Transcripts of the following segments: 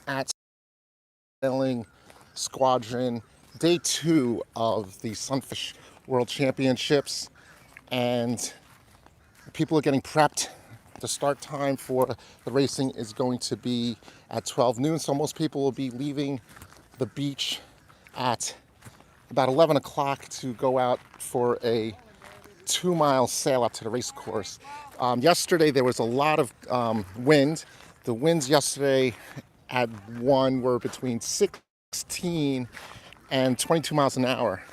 at Sailing Squadron, day 2 of the Sunfish World Championships, and people are getting prepped. The start time for the racing is going to be at 12 noon, so most people will be leaving the beach at about 11 o'clock to go out for a 2-mile sail up to the race course. Yesterday there was a lot of wind. The winds yesterday at 1 were between 16 and 22 miles an hour.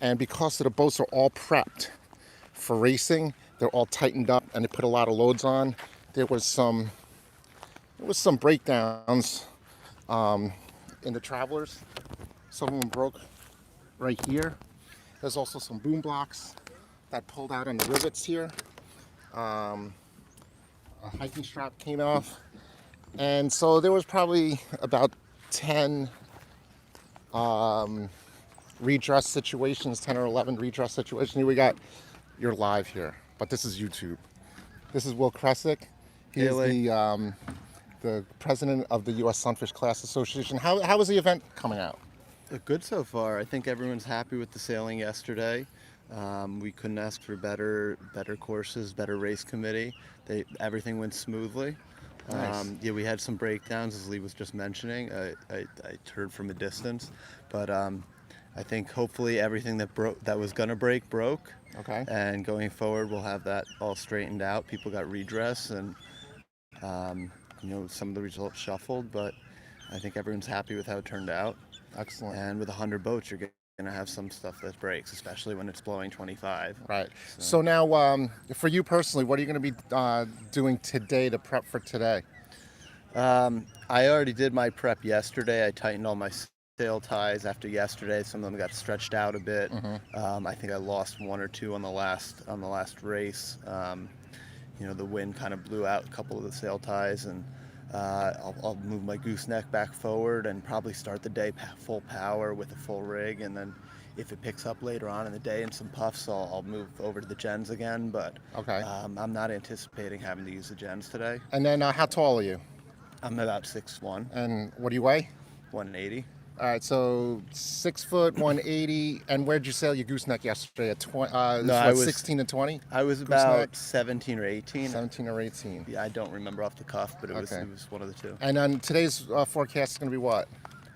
And because the boats are all prepped for racing, they're all tightened up and they put a lot of loads on. There was some breakdowns in the travelers. Some of them broke right here. There's also some boom blocks that pulled out on the rivets here. A hiking strap came off. And so there was probably about 10 redress situations, 10 or 11 redress situations. You're live here, but this is YouTube. This is Will Kresick. He is the president of the U.S. Sunfish Class Association. How was the event coming out? Good so far. I think everyone's happy with the sailing yesterday. We couldn't ask for better courses, better race committee. Everything went smoothly. Nice. Yeah, we had some breakdowns, as Lee was just mentioning. I heard from a distance, but I think hopefully everything that was gonna break broke. Okay. And going forward, we'll have that all straightened out. People got redress, and some of the results shuffled, but I think everyone's happy with how it turned out. Excellent. And with 100 boats, you're gonna have some stuff that breaks, especially when it's blowing 25. Right. So now, for you personally, what are you going to be doing today to prep for today? I already did my prep yesterday. I tightened all my sail ties after yesterday. Some of them got stretched out a bit. I think I lost 1 or 2 on the last race. The wind kind of blew out a couple of the sail ties, and I'll move my gooseneck back forward and probably start the day full power with a full rig, and then if it picks up later on in the day and some puffs, I'll move over to the gens again. But Okay. I'm not anticipating having to use the gens today. And then how tall are you? I'm about 6'1", And what do you weigh? 180. All right, so 6 foot, 180. And where'd you sail your gooseneck yesterday? At 20? I was 16 and 20. I was about 17 or 18. 17 or 18. Yeah, I don't remember off the cuff, but it was one of the two. And then today's forecast is going to be what?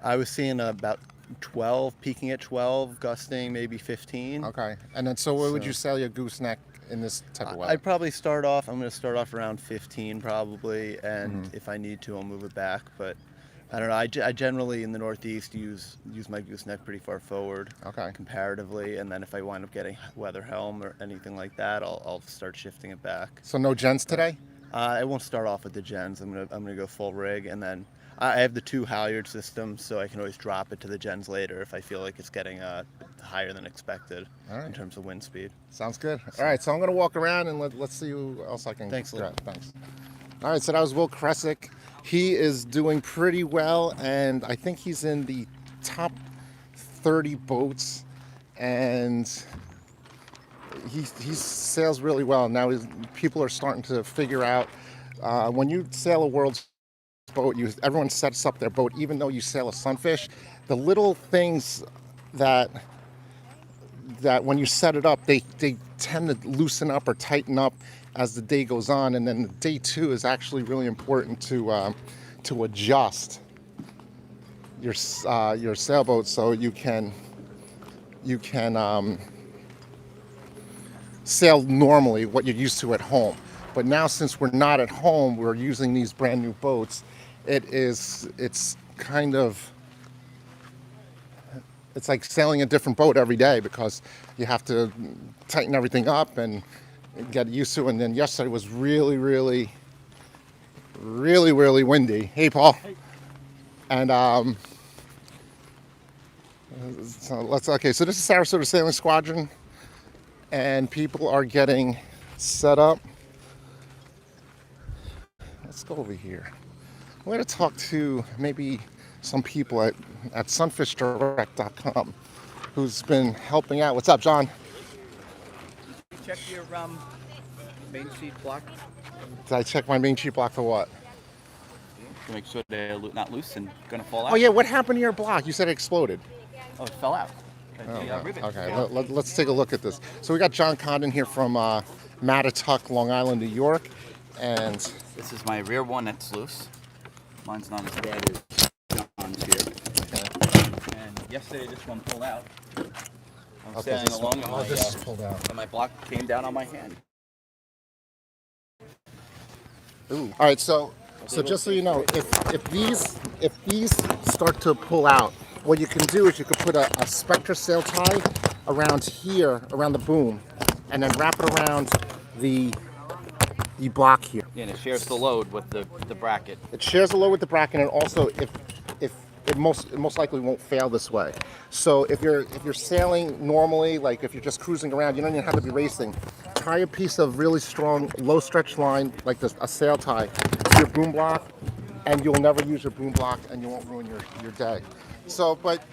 I was seeing about 12, peaking at 12, gusting maybe 15. Okay. And then so where would you sail your gooseneck in this type of weather? I'd probably I'm going to start off around 15 probably, and if I need to, I'll move it back. But I don't know. I generally in the Northeast use my gooseneck pretty far forward, comparatively, and then if I wind up getting weather helm or anything like that, I'll start shifting it back. So no gens today? I won't start off with the gens. I'm gonna go full rig, and then I have the 2 halyard systems, so I can always drop it to the gens later if I feel like it's getting higher than expected in terms of wind speed. Sounds good. All right, so I'm going to walk around and let's see who else I can grab. Thanks. All right, so that was Will Kresick. He is doing pretty well, and I think he's in the top 30 boats, and he sails really well. Now people are starting to figure out when you sail a world boat, everyone sets up their boat, even though you sail a Sunfish, the little things that when you set it up, they tend to loosen up or tighten up as the day goes on, and then day 2 is actually really important to adjust your sailboat so you can sail normally what you're used to at home. But now, since we're not at home, we're using these brand new boats. It's like sailing a different boat every day because you have to tighten everything up and get used to it. And then yesterday was really, really, really, really windy. Hey, Paul. Hey. And so this is Sarasota Sailing Squadron, and people are getting set up. Let's go over here. I'm going to talk to maybe some people at sunfishdirect.com who's been helping out. What's up, John? Check your main sheet block. Did I check my main sheet block for what? to make sure they're not loose and gonna fall out. Oh yeah, what happened to your block? You said it exploded. Oh, it fell out. Okay, let's take a look at this. So we got John Condon here from Mattituck, Long Island, New York, and This is my rear one that's loose. Mine's not as bad as John's here. Okay. And yesterday this one pulled out. I'm sailing along and this is pulled out. and my block came down on my hand. Ooh. All right, so just so you know, if these start to pull out, what you can do is you can put a Spectra sail tie around here, around the boom, and then wrap it around the block here. Yeah, and it shares the load with the bracket. It shares the load with the bracket, and also if it most likely won't fail this way. So if you're sailing normally, like if you're just cruising around, you don't even have to be racing. Tie a piece of really strong low stretch line, like this, a sail tie, to your boom block, and you'll never use your boom block, and you won't ruin your day. So, but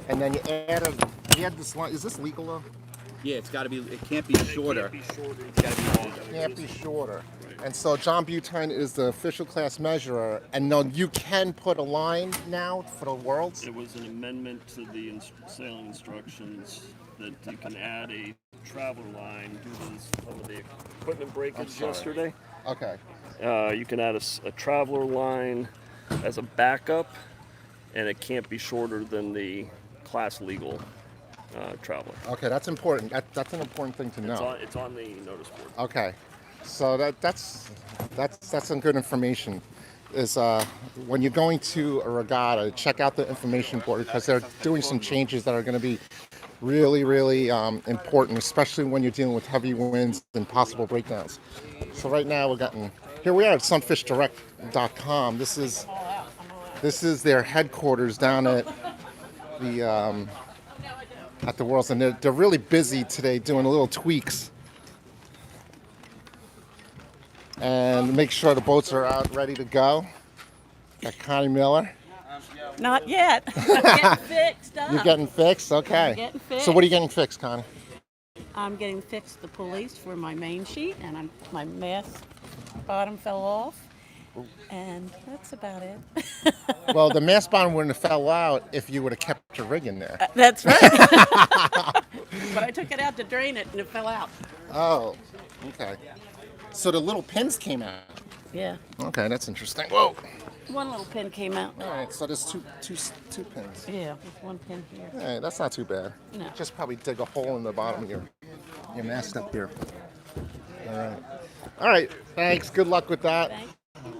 and then you add this line. Is this legal though? Yeah, it's got to be. It can't be shorter. It's got to be longer. It can't be shorter. And so John Butine is the official class measurer, and no, you can put a line now for the Worlds. It was an amendment to the sailing instructions that you can add a traveler line due to some of the equipment breakage yesterday. Okay. You can add a traveler line as a backup, and it can't be shorter than the class legal traveler. Okay, that's important. That's an important thing to know. It's on the notice board. Okay, so that's some good information. Is when you're going to a regatta, check out the information board because they're doing some changes that are going to be really important, especially when you're dealing with heavy winds and possible breakdowns. So right now here we are at sunfishdirect.com. This is their headquarters down at the Worlds, and they're really busy today doing little tweaks and make sure the boats are out ready to go. Got Connie Miller. Not yet. I'm getting fixed up. You're getting fixed? Okay. I'm getting fixed. So what are you getting fixed, Connie? I'm getting fixed the pulleys for my main sheet, and my mast bottom fell off. And that's about it. Well, the mast bottom wouldn't have fell out if you would have kept your rig in there. That's right. But I took it out to drain it, and it fell out. Oh, okay. So the little pins came out. Yeah. Okay, that's interesting. Whoa. One little pin came out. All right, so there's two pins. Yeah, with one pin here. All right, that's not too bad. No. Just probably dig a hole in the bottom of your mast up here. All right. Thanks. Good luck with that. Thanks.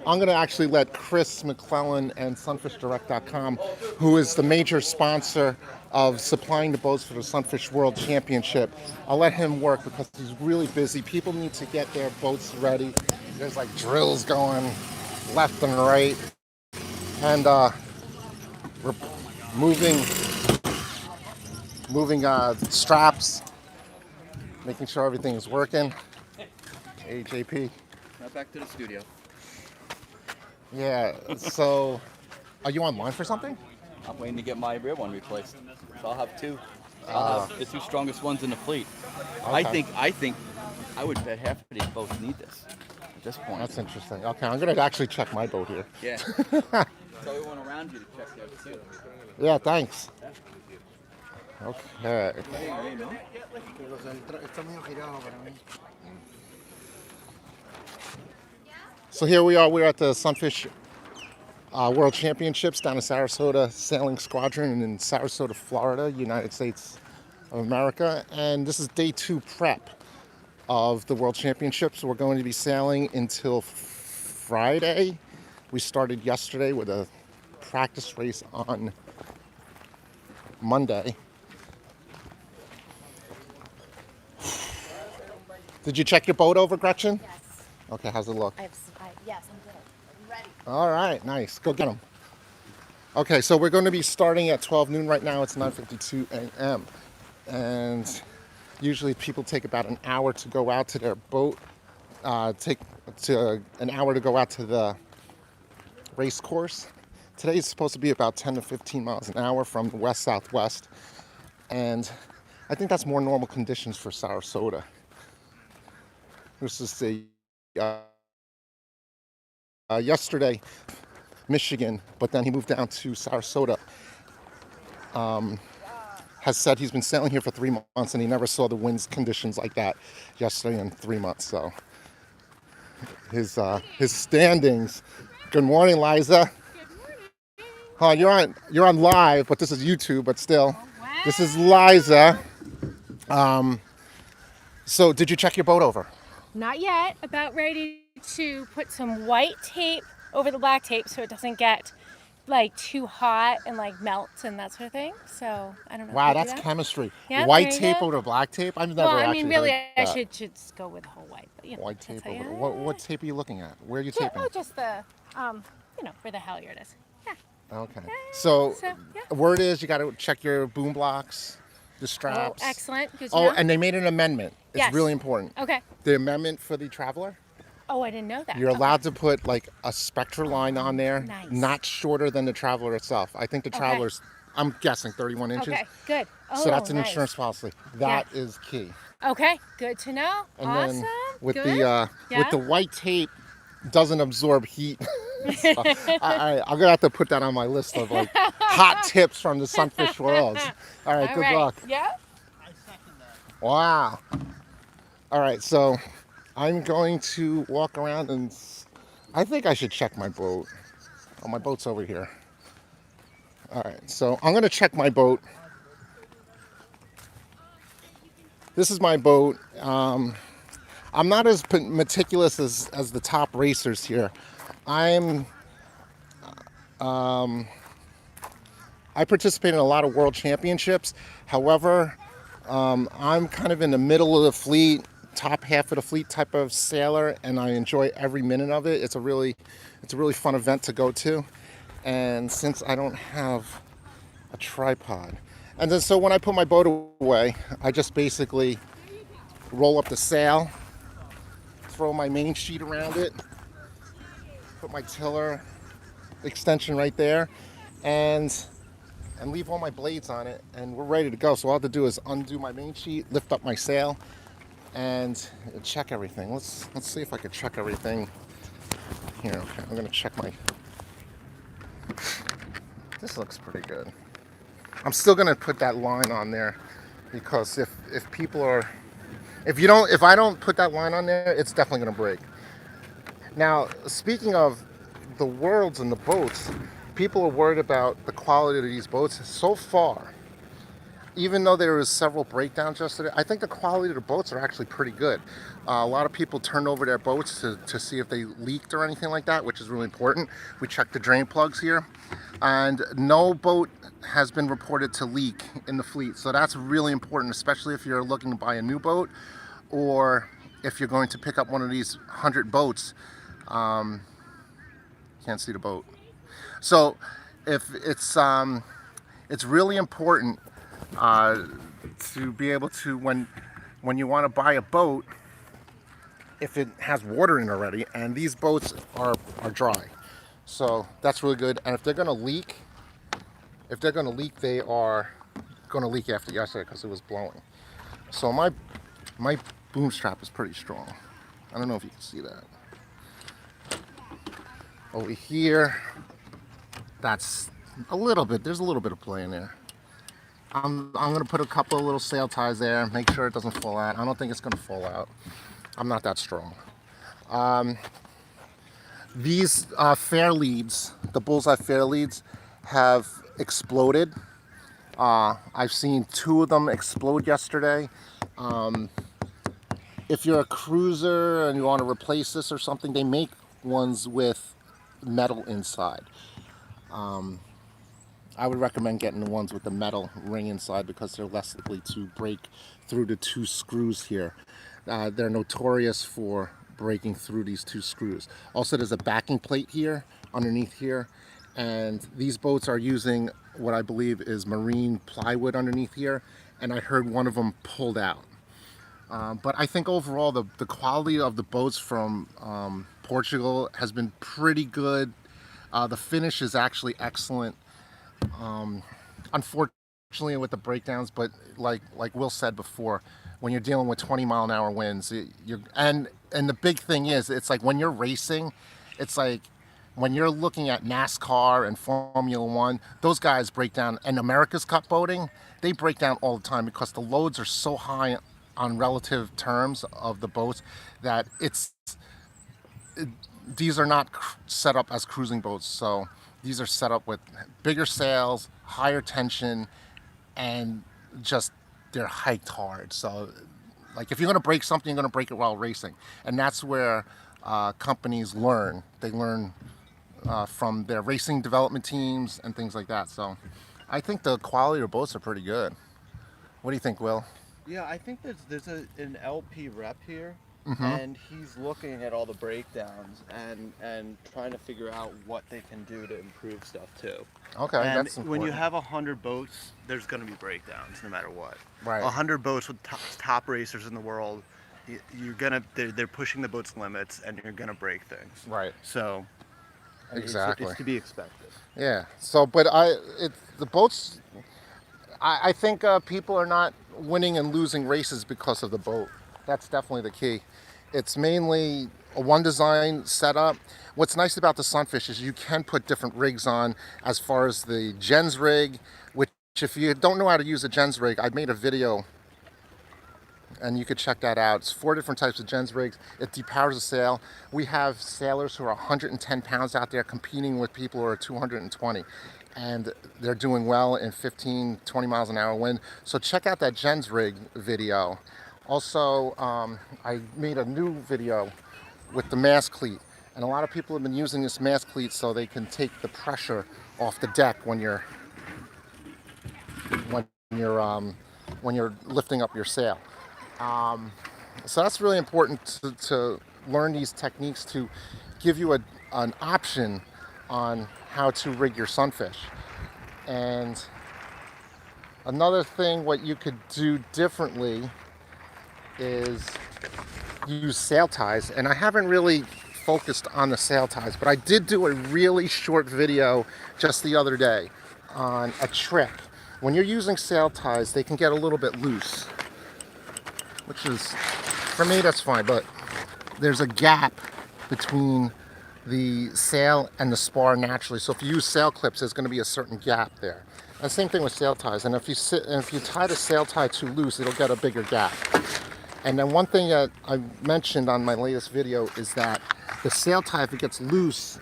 I'm going to actually let Chris McClellan and SunfishDirect.com, who is the major sponsor of supplying the boats for the Sunfish World Championship, I'll let him work because he's really busy. People need to get their boats ready. There's like drills going left and right, and we're moving straps, making sure everything is working. Hey, JP. Now back to the studio. Yeah, so are you online for something? I'm waiting to get my rear one replaced. So I'll have two. I'll have the two strongest ones in the fleet. Okay. I think I would bet half of these boats need this at this point. That's interesting. Okay, I'm going to actually check my boat here. Yeah. So everyone around you to check there too. Yeah, thanks. Okay. So here we are. We're at the Sunfish World Championships down at Sarasota Sailing Squadron in Sarasota, Florida, United States of America. And this is day 2 prep of the World Championships. We're going to be sailing until Friday. We started yesterday with a practice race on Monday. Did you check your boat over, Gretchen? Yes. Okay, how's it look? Yes, I'm good. I'm ready. All right, nice. Go get them. Okay, so we're going to be starting at 12 noon right now. It's 9:52 a.m. And usually people take about an hour to go out to their boat, take to an hour to go out to the race course. Today is supposed to be about 10 to 15 miles an hour from west-southwest. And I think that's more normal conditions for Sarasota. This is the yesterday, Michigan, but then he moved down to Sarasota. Has said he's been sailing here for 3 months and he never saw the winds conditions like that yesterday in 3 months. So his standings. Good morning, Liza. Oh, you're on live, but this is YouTube. But still, this is Liza. So did you check your boat over? Not yet. About ready to put some white tape over the black tape so it doesn't get like too hot and like melts and that sort of thing. So I don't know. Wow, if we do that's that. chemistry. Yeah, White there you tape go. over black tape? I've never Well, I actually mean, really, heard I that. should just go with the whole white. But, you know, White that's tape how over. you- What tape are you looking at? Where are you Yeah, taping? oh, just the, where the halyard is. Yeah. Okay. So, yeah. word is you got to check your boom blocks, the Oh, straps. excellent. Good to Oh, know. and they made an amendment. It's Yes. really important. Okay. The amendment for the Traveler. Oh, I didn't know that. You're Okay. allowed to put like a spectral line on there, Nice. not shorter than the Traveler itself. I think the Okay. Traveler's, I'm guessing 31 inches. Okay, good. Oh, So that's an nice. insurance policy. That is key. Okay, good to know. And awesome. then with good. the Yeah. with the white tape, doesn't absorb heat. So I'm gonna have to put that on my list of like hot tips from the Sunfish World. All right, All good right. luck. Yeah. Wow. All right, so I'm going to walk around and I think I should check my boat. Oh, my boat's over here. All right, so I'm gonna check my boat. This is my boat. I'm not as meticulous as the top racers here. I participate in a lot of world championships. However, I'm kind of in the middle of the fleet, top half of the fleet type of sailor, and I enjoy every minute of it. It's a really fun event to go to. And since I don't have a tripod, and then so when I put my boat away, I just basically roll up the sail, throw my main sheet around it, put my tiller extension right there, and leave all my blades on it, and we're ready to go. So all I have to do is undo my main sheet, lift up my sail, and check everything. Let's see if I can check everything here. Okay, I'm gonna check my. This looks pretty good. I'm still gonna put that line on there because if people are, if I don't put that line on there, it's definitely gonna break. Now, speaking of the worlds and the boats, people are worried about the quality of these boats. So far, even though there was several breakdowns yesterday, I think the quality of the boats are actually pretty good. A lot of people turned over their boats to see if they leaked or anything like that, which is really important. We checked the drain plugs here, and no boat has been reported to leak in the fleet. So that's really important, especially if you're looking to buy a new boat or if you're going to pick up one of these 100 boats. Can't see the boat. So if it's really important to be able to, when you want to buy a boat, if it has water in it already, and these boats are dry. So that's really good. And if they're gonna leak, they are gonna leak after yesterday because it was blowing. So my boom strap is pretty strong. I don't know if you can see that. Over here, that's a little bit, there's a little bit of play in there. I'm gonna put a couple of little sail ties there, make sure it doesn't fall out. I don't think it's gonna fall out. I'm not that strong. These fair leads, the bullseye fair leads, have exploded. I've seen 2 of them explode yesterday. If you're a cruiser and you want to replace this or something, they make ones with metal inside. I would recommend getting the ones with the metal ring inside because they're less likely to break through the 2 screws here. They're notorious for breaking through these 2 screws. Also, there's a backing plate here, underneath here, and these boats are using what I believe is marine plywood underneath here, and I heard one of them pulled out. But I think overall the quality of the boats from Portugal has been pretty good. The finish is actually excellent. Unfortunately with the breakdowns, but like Will said before, when you're dealing with 20-mile-an-hour winds, and the big thing is, it's like when you're racing, it's like when you're looking at NASCAR and Formula One, those guys break down, and America's Cup boating, they break down all the time because the loads are so high on relative terms of the boats that these are not set up as cruising boats. So these are set up with bigger sails, higher tension, and just they're hiked hard. So like if you're going to break something, you're going to break it while racing. And that's where companies learn. They learn from their racing development teams and things like that. So I think the quality of boats are pretty good. What do you think, Will? Yeah, I think there's an LP rep here, and he's looking at all the breakdowns and trying to figure out what they can do to improve stuff too. Okay, And that's when you important. have 100 boats, there's going to be breakdowns no matter what. Right. 100 boats with top racers in the world, they're pushing the boat's limits, and you're gonna break things. Right. So Exactly. it's to be expected. Yeah. So, but the boats. I think people are not winning and losing races because of the boat. That's definitely the key. It's mainly a one design setup. What's nice about the Sunfish is you can put different rigs on as far as the Gens rig, which if you don't know how to use a Gens rig, I made a video and you could check that out. It's 4 different types of Gens rigs. It depowers the sail. We have sailors who are 110 pounds out there competing with people who are 220. And they're doing well in 15, 20 miles an hour wind. So check out that Gens rig video. Also, I made a new video with the mast cleat. And a lot of people have been using this mast cleat so they can take the pressure off the deck when you're lifting up your sail. So that's really important to learn these techniques to give you an option on how to rig your Sunfish. And another thing what you could do differently is use sail ties. And I haven't really focused on the sail ties, but I did do a really short video just the other day on a trick. When you're using sail ties, they can get a little bit loose, which is, for me, that's fine, but there's a gap between the sail and the spar naturally. So if you use sail clips, there's going to be a certain gap there. And same thing with sail ties. And if you tie the sail tie too loose, it'll get a bigger gap. And then one thing that I mentioned on my latest video is that the sail tie, if it gets loose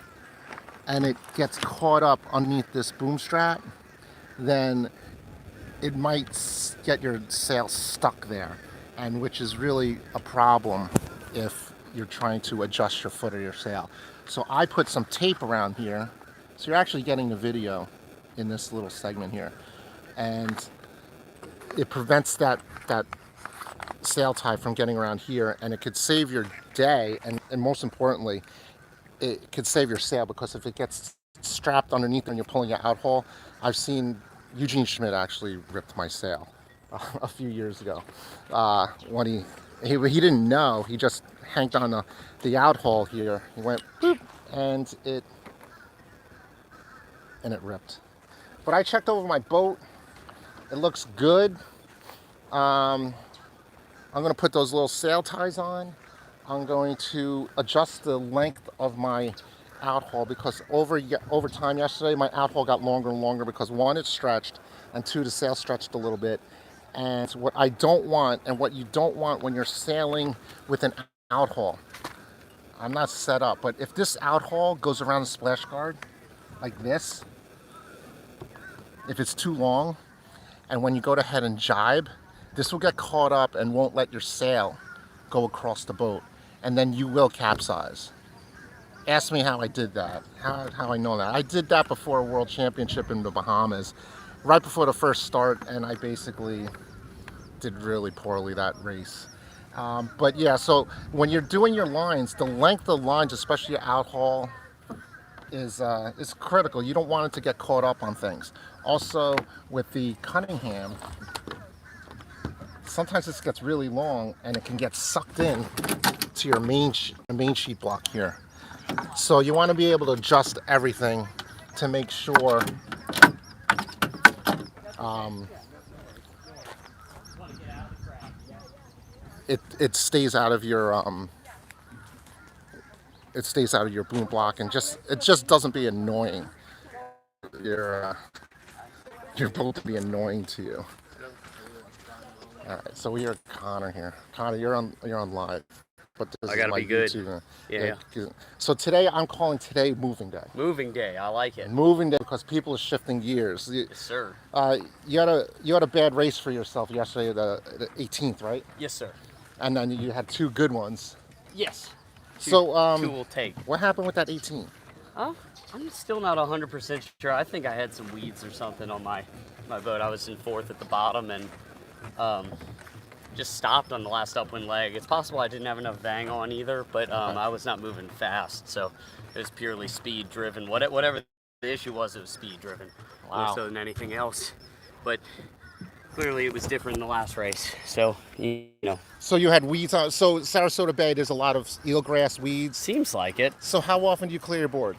and it gets caught up underneath this boom strap, then it might get your sail stuck there, and which is really a problem if you're trying to adjust your foot or your sail. So I put some tape around here, so you're actually getting the video in this little segment here, and it prevents that sail tie from getting around here, and it could save your day, and most importantly, it could save your sail, because if it gets strapped underneath when you're pulling it out haul, I've seen Eugene Schmidt actually ripped my sail a few years ago. When he didn't know, he just hanged on the out haul here. He went boop, and it ripped. But I checked over my boat. It looks good. I'm going to put those little sail ties on. I'm going to adjust the length of my out haul, because over time yesterday my out haul got longer and longer because 1, it stretched, and 2, the sail stretched a little bit. And what I don't want, and what you don't want when you're sailing with an out haul, I'm not set up, but if this out haul goes around the splash guard like this, if it's too long, and when you go to head and jibe, this will get caught up and won't let your sail go across the boat, and then you will capsize. Ask me how I did that, how I know that. I did that before a world championship in the Bahamas, right before the first start, and I basically did really poorly that race. But yeah, so when you're doing your lines, the length of lines, especially your out haul, is critical. You don't want it to get caught up on things. Also, with the Cunningham, sometimes this gets really long and it can get sucked in to your main sheet block here. So you want to be able to adjust everything to make sure it stays out of your it stays out of your boom block, and it just doesn't be annoying. Your boat to be annoying to you. All right, so we are Connor here. Connor, you're on live, but this I gotta be good. YouTube. Yeah. So today I'm calling today moving day. Moving day. I like it. Moving day because people are shifting gears. Yes, sir. You had a bad race for yourself yesterday, the 18th, right? Yes, sir. And then you had 2 good ones. Yes. Two will take. What happened with that 18? I'm still not 100% sure. I think I had some weeds or something on my boat. I was in 4th at the bottom and just stopped on the last upwind leg. It's possible I didn't have enough vang on either, but I was not moving fast, so it was purely speed driven. Whatever the issue was, it was speed driven, more so than anything else. But clearly it was different in the last race, so you know. So you had weeds on. So Sarasota Bay, there's a lot of eelgrass weeds. Seems like it. So how often do you clear your board?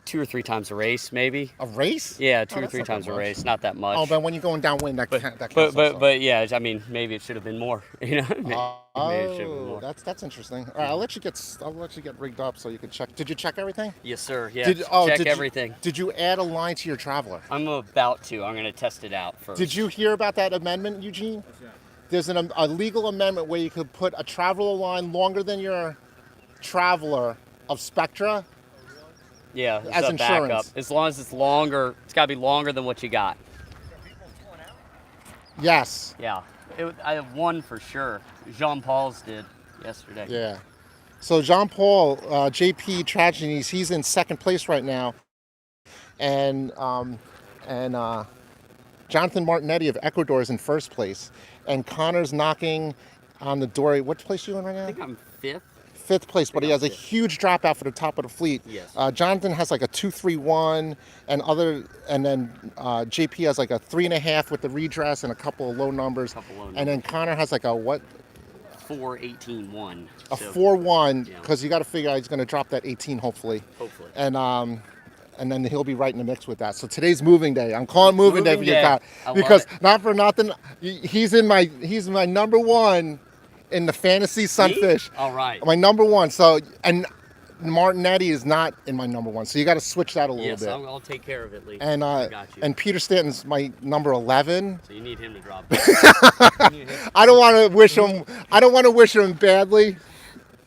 2 or 3 times a race, maybe. A race? Yeah, 2 or 3 times a race. Not that much. Oh, but when you're going downwind, that counts. But yeah, I mean, maybe it should have been more. You know. Maybe it should have been more. That's interesting. All right, I'll let you get rigged up so you can check. Did you check everything? Yes, sir. Yeah. Check everything. Did you add a line to your traveler? I'm about to. I'm gonna test it out first. Did you hear about that amendment, Eugene? There's a legal amendment where you could put a traveler line longer than your traveler of Spectra. Yeah, as a insurance. backup. As long as it's longer, it's got to be longer than what you got. Yes. Yeah, I have one for sure. Jean Paul's did yesterday. Yeah. So Jean Paul, JP Tragedies, he's in 2nd place right now, and Jonathan Martinetti of Ecuador is in 1st place, and Connor's knocking on the door. What place are you in right now? I think I'm 5th. 5th place, but he has a huge dropout for the top of the fleet. Yes. Jonathan has like a 2.31, and then JP has like a 3.5 with the redress and a couple of low numbers. And then Connor has like a what? 4.18.1. A 4.1, because you got to figure out he's going to drop that 18 hopefully. Hopefully. And then he'll be right in the mix with that. So today's moving day. I'm calling moving day for you, Connor, because not for nothing, he's my number 1. In the fantasy Sunfish. All right. My number 1. So, and Martinetti is not in my number 1. So you got to switch that a little bit. Yes, I'll take care of it, Lee. And I got you. And Peter Stanton's my number 11. So you need him to drop. I don't want to wish him badly,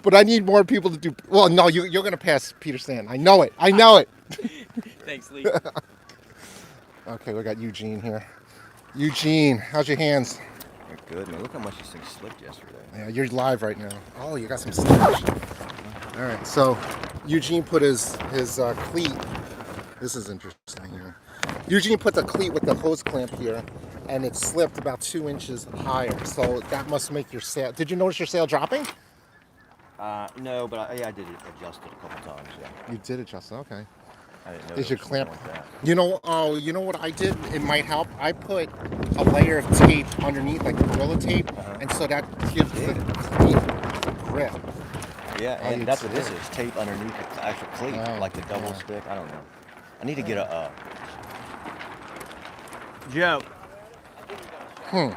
but I need more people to do. Well, no, you're going to pass Peter Stanton. I know it. Thanks, Lee. Okay, we got Eugene here. Eugene, how's your hands? They're good, man. Look how much this thing slipped yesterday. Yeah, you're live right now. Oh, you got some slippage. All right, so Eugene put his cleat. This is interesting here. Eugene put the cleat with the hose clamp here, and it slipped about 2 inches higher. So that must make your sail. Did you notice your sail dropping? No, but I did adjust it a couple times. Yeah. You did adjust it. Okay. I didn't know. Is your clamp? Like that. You know what I did? It might help. I put a layer of tape underneath, like Gorilla tape, and so that gives the cleat grip. Yeah, and that's what this is, tape underneath the actual cleat, like the double stick. I don't know. I need to get a Joe. All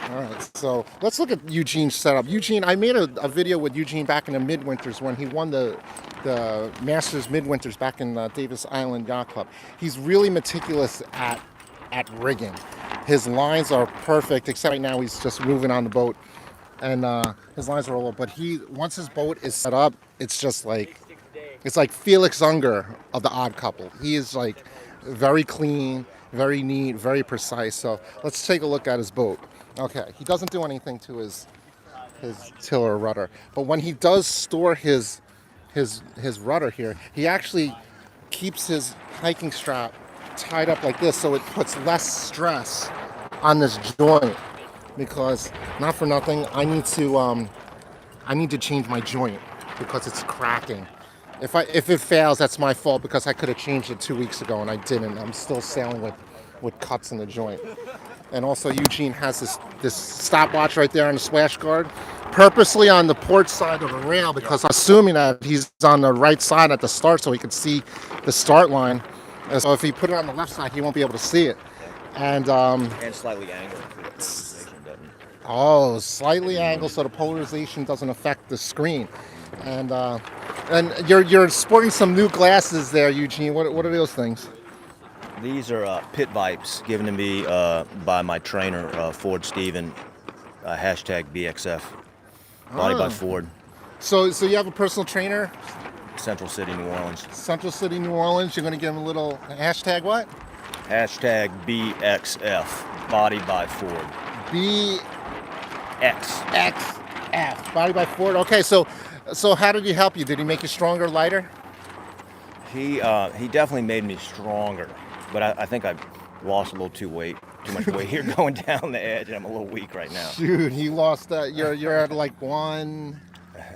right, so let's look at Eugene's setup. Eugene, I made a video with Eugene back in the midwinters when he won the Masters midwinters back in Davis Island Yacht Club. He's really meticulous at rigging. His lines are perfect, except right now he's just moving on the boat, and his lines are all. But once his boat is set up, it's just like Felix Unger of the Odd Couple. He is like very clean, very neat, very precise. So let's take a look at his boat. Okay, he doesn't do anything to his tiller or rudder, but when he does store his rudder here, he actually keeps his hiking strap tied up like this, so it puts less stress on this joint. Because not for nothing, I need to change my joint because it's cracking. If it fails, that's my fault because I could have changed it 2 weeks ago and I didn't. I'm still sailing with cuts in the joint. And also Eugene has this stopwatch right there on the splash guard, purposely on the port side of the rail because I'm assuming that he's on the right side at the start so he can see the start line. And so if he put it on the left side, he won't be able to see it. And slightly angled for the polarization, doesn't it? Oh, slightly angled so the polarization doesn't affect the screen. And And you're sporting some new glasses there, Eugene. What are those things? These are pit vipes given to me by my trainer, Ford Steven, hashtag BXF, body by Ford, So you have a personal trainer, Central City, New Orleans. Central City, New Orleans. You're going to give him a little hashtag what? Hashtag BXF, body by Ford. BXF, body by Ford. Okay, so how did he help you? Did he make you stronger, lighter? He definitely made me stronger, but I think I lost a little too much weight here going down the edge, and I'm a little weak right now. Dude, he lost that. You're at like one.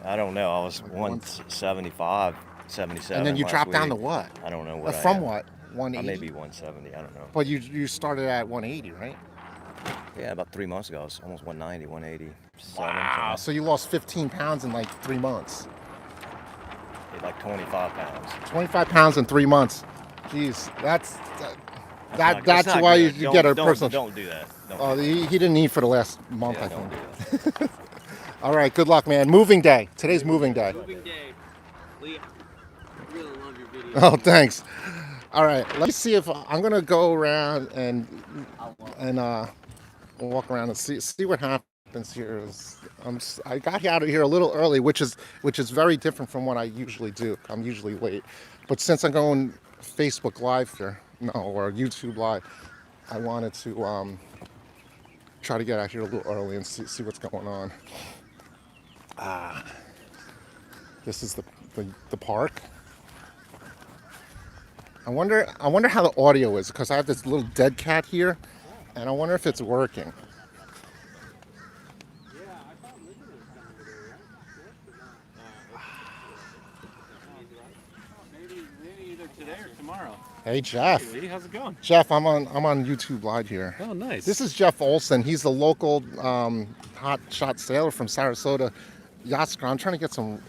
I don't know. I was 175, 77. And then you last dropped down week. to what? I don't know what. From I am. what? 180. Maybe 170. I don't know. But you started at 180, right? Yeah, about 3 months ago, I was almost 190, 180. Wow. So you lost 15 pounds in like 3 months. Like 25 pounds. 25 pounds in 3 months. Jeez, that's That's not why good. you get a personal. Don't do that. Oh, he didn't eat for the last month, I Don't think. do that. All right, good luck, man. Moving day. Today's moving day. Moving day. Lee, I really love your video. Oh, thanks. All right, let me see if I'm gonna go around and walk around and see what happens here. I got out of here a little early, which is very different from what I usually do. I'm usually late, but since I'm going Facebook Live here, or YouTube Live, I wanted to try to get out here a little early and see what's going on. This is the park. I wonder how the audio is, because I have this little dead cat here, and I wonder if it's working. Maybe either today or tomorrow. Hey Jeff. Hey Lee, how's it going? Jeff, I'm on YouTube Live here. Oh, nice. This is Jeff Olson. He's the local hot shot sailor from Sarasota Yacht Club. I'm trying to get some.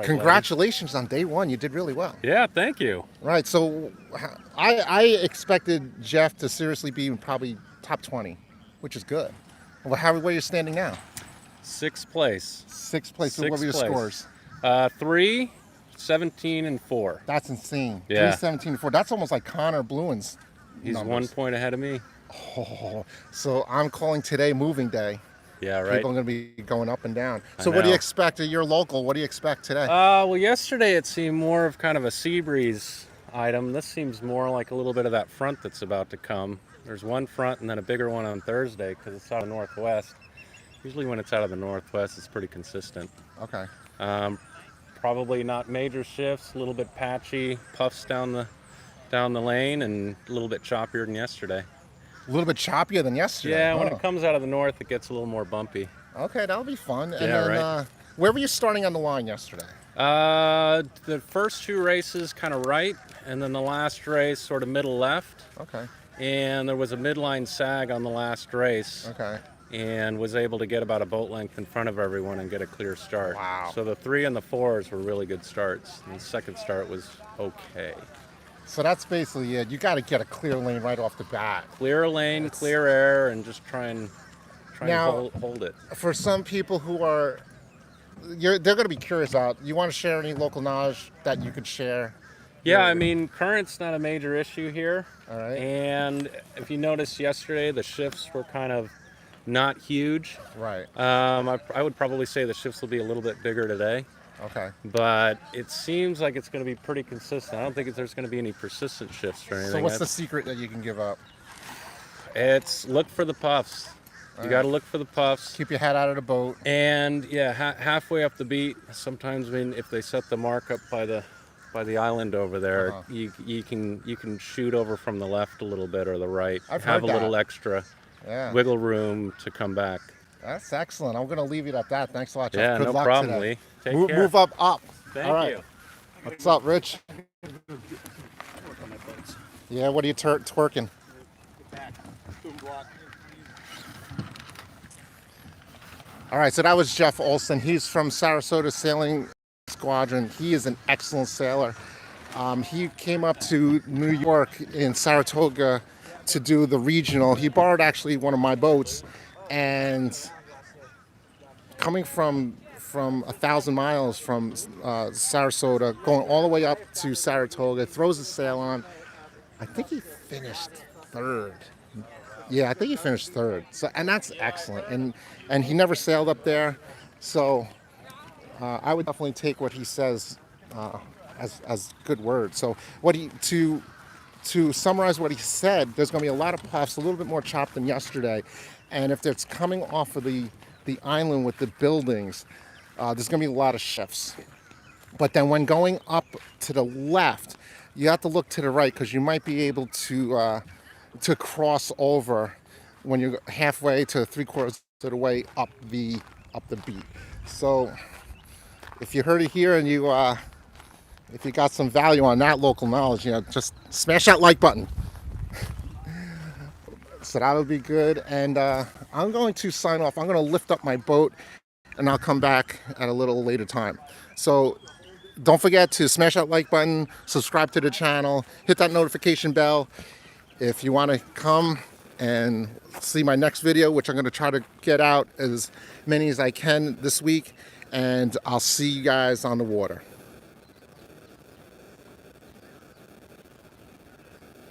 Congratulations on day one. You did really well. Yeah, thank you. Right. So I expected Jeff to seriously be probably top 20, which is good. Well, where are you standing now? Sixth place. Sixth place. So what were your scores? 3, 17, and 4. That's insane. Yeah. 3, 17, and 4. That's almost like Connor Bluin's He's numbers. 1 point ahead of me. Oh, so I'm calling today moving day. Yeah, right. People are going to be going up and down. I So what do you know. expect? You're local. What do you expect today? Well, yesterday it seemed more of kind of a sea breeze item. This seems more like a little bit of that front that's about to come. There's one front and then a bigger one on Thursday because it's out of the northwest. Usually when it's out of the northwest, it's pretty consistent. Okay. Probably not major shifts, a little bit patchy, puffs down the lane, and a little bit choppier than yesterday. A little bit choppier than yesterday. Yeah, when Oh. it comes out of the north, it gets a little more bumpy. Okay, that'll be fun. And Yeah, then, right. Where were you starting on the line yesterday? The first 2 races kind of right, and then the last race sort of middle left. Okay. And there was a midline sag on the last race. Okay. And was able to get about a boat length in front of everyone and get a clear start. Wow. So the 3 and the 4s were really good starts. And the second start was okay. So that's basically it. You got to get a clear lane right off the bat. Clear lane, clear air, and just try and Now- hold it. For some people who are, they're going to be curious out. You want to share any local knowledge that you could share? Yeah, I mean, current's not a major issue here. All right. And if you noticed yesterday, the shifts were kind of not huge. Right. I would probably say the shifts will be a little bit bigger today. Okay. But it seems like it's going to be pretty consistent. I don't think there's going to be any persistent shifts or anything. So what's the secret that you can give up? It's look for the puffs. You got to look for the puffs. Keep your head out of the boat. And yeah, halfway up the beat, sometimes if they set the mark up by the island over there, you can shoot over from the left a little bit or the right. I've have heard a little that. extra Yeah. wiggle room to come back. That's excellent. I'm going to leave it at that. Thanks a lot, Jeff. Yeah, Good no luck problem, today. Lee. Take move, care. move up. Thank All right. you. What's up, Rich? Yeah, what are you twerking? All right, so that was Jeff Olson. He's from Sarasota Sailing Squadron. He is an excellent sailor. He came up to New York in Saratoga to do the regional. He borrowed actually one of my boats, and coming from from 1,000 miles from Sarasota, going all the way up to Saratoga, throws his sail on. I think he finished third. Yeah, I think he finished third. So, and that's excellent. And he never sailed up there, so I would definitely take what he says as good words. So to summarize what he said, there's going to be a lot of puffs, a little bit more chop than yesterday, and if it's coming off of the island with the buildings, there's going to be a lot of shifts. But then when going up to the left, you have to look to the right because you might be able to cross over when you're halfway to 3/4 of the way up the beat. So if you heard it here and if you got some value on that local knowledge, just smash that like button. So that would be good. And I'm going to sign off. I'm going to lift up my boat and I'll come back at a little later time. So don't forget to smash that like button, subscribe to the channel, hit that notification bell. If you want to come and see my next video, which I'm going to try to get out as many as I can this week, and I'll see you guys on the water.